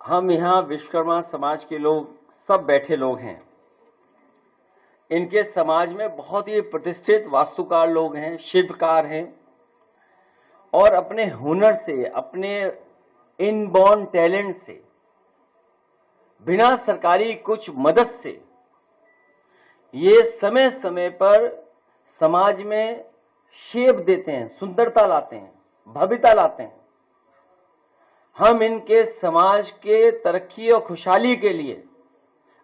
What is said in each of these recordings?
हम यहाँ विश्वकर्मा समाज के लोग सब बैठे लोग हैं। इनके समाज में बहुत ही प्रतिष्ठित वास्तुकार लोग हैं, शिल्पकार हैं, और अपने हुनर से, अपने इनबॉर्न टैलेंट से, बिना सरकारी कुछ मदद से ये समय समय पर समाज में शेप देते हैं, सुंदरता लाते हैं, भव्यता लाते हैं। हम इनके समाज के तरक्की और खुशहाली के लिए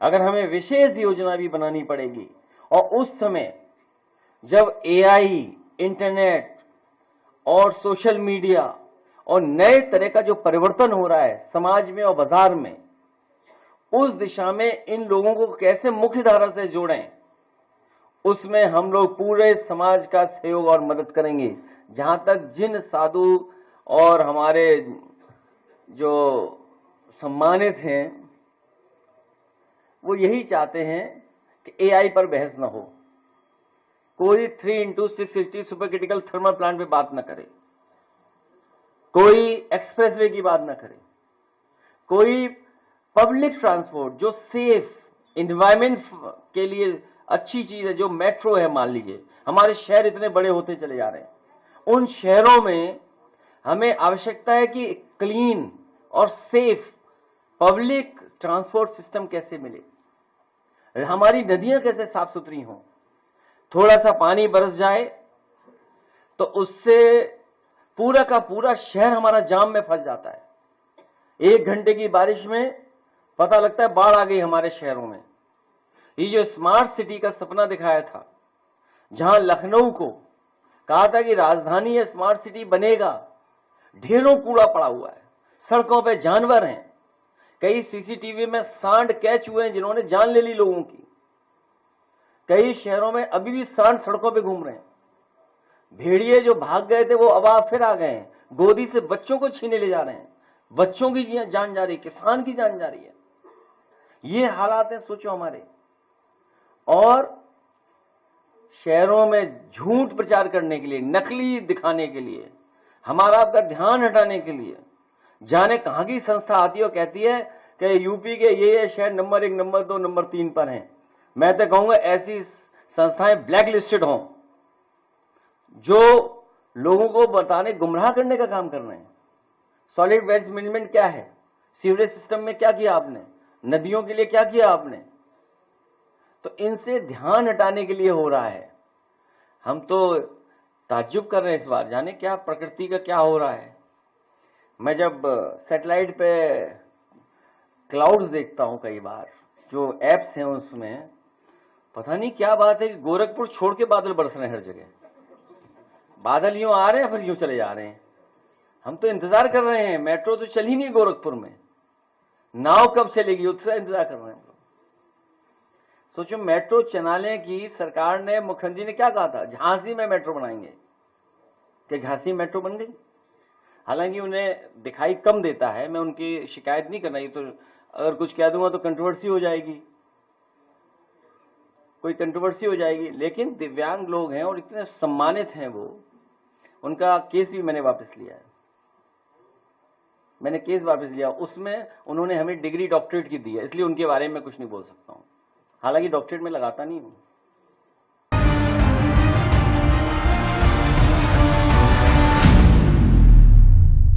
अगर हमें विशेष योजना भी बनानी पड़ेगी, और उस समय जब एआई, इंटरनेट और सोशल मीडिया और नए तरह का जो परिवर्तन हो रहा है समाज में और बाजार में, उस दिशा में इन लोगों को कैसे मुख्य धारा से जोड़ें, उसमें हम लोग पूरे समाज का सहयोग और मदद करेंगे। जहां तक जिन साधु और हमारे जो सम्मानित हैं वो यही चाहते हैं कि एआई पर बहस न हो, कोई 3x680 super critical thermal plant पे बात न करे, कोई एक्सप्रेसवे की बात न करे, कोई पब्लिक ट्रांसपोर्ट जो सेफ एनवायरमेंट के लिए अच्छी चीज है, जो मेट्रो है, मान लीजिए हमारे शहर इतने बड़े होते चले जा रहे हैं, उन शहरों में हमें आवश्यकता है कि क्लीन और सेफ पब्लिक ट्रांसपोर्ट सिस्टम कैसे मिले, हमारी नदियां कैसे साफ सुथरी हों। थोड़ा सा पानी बरस जाए तो उससे पूरा का पूरा शहर हमारा जाम में फंस जाता है। 1 घंटे की बारिश में पता लगता है बाढ़ आ गई हमारे शहरों में। ये जो स्मार्ट सिटी का सपना दिखाया था, जहां लखनऊ को कहा था कि राजधानी है, स्मार्ट सिटी बनेगा, ढेरों कूड़ा पड़ा हुआ है, सड़कों पे जानवर हैं, कई सीसीटीवी में सांड कैच हुए हैं जिन्होंने जान ले ली लोगों की। कई शहरों में अभी भी सांड सड़कों पे घूम रहे हैं। भेड़िए जो भाग गए थे वो अब फिर आ गए हैं, गोदी से बच्चों को छीने ले जा रहे हैं, बच्चों की जान जा रही है, किसान की जान जा रही है। ये हालात हैं, सोचो हमारे। और शहरों में झूठ प्रचार करने के लिए, नकली दिखाने के लिए, हमारा आपका ध्यान हटाने के लिए जाने कहां की संस्था आती है और कहती है कि यूपी के ये शहर नंबर 1, नंबर 2, नंबर 3 पर हैं। मैं तो कहूंगा ऐसी संस्थाएं ब्लैक लिस्टेड हों, जो लोगों को बताने, गुमराह करने का काम कर रहे हैं। सॉलिड वेस्ट मैनेजमेंट क्या है, सीवरेज सिस्टम में क्या किया आपने, नदियों के लिए क्या किया आपने, तो इनसे ध्यान हटाने के लिए हो रहा है। हम तो ताज्जुब कर रहे हैं इस बार, जाने क्या प्रकृति का क्या हो रहा है। मैं जब सैटेलाइट पे क्लाउड्स देखता हूं, कई बार जो एप्स हैं उसमें पता नहीं क्या बात है कि गोरखपुर छोड़ के बादल बरस रहे हैं हर जगह। बादल यूं आ रहे हैं फिर यूं चले जा रहे हैं। हम तो इंतजार कर रहे हैं, मेट्रो तो चल ही नहीं गोरखपुर में, नाव कब चलेगी उसका इंतजार कर रहे हैं। सोचो, मेट्रो चलाने की सरकार ने, मुखर्जी ने क्या कहा था, झांसी में मेट्रो बनाएंगे, कि झांसी मेट्रो बन गई। हालांकि उन्हें दिखाई कम देता है, मैं उनकी शिकायत नहीं करना, ये तो अगर कुछ कह दूंगा तो कंट्रोवर्सी हो जाएगी, कोई कंट्रोवर्सी हो जाएगी। लेकिन दिव्यांग लोग हैं और इतने सम्मानित हैं वो, उनका केस भी मैंने वापस लिया है, मैंने केस वापस लिया। उसमें उन्होंने हमें डिग्री डॉक्टरेट की दी है, इसलिए उनके बारे में कुछ नहीं बोल सकता हूं। हालांकि डॉक्टरेट में लगाता नहीं हूं।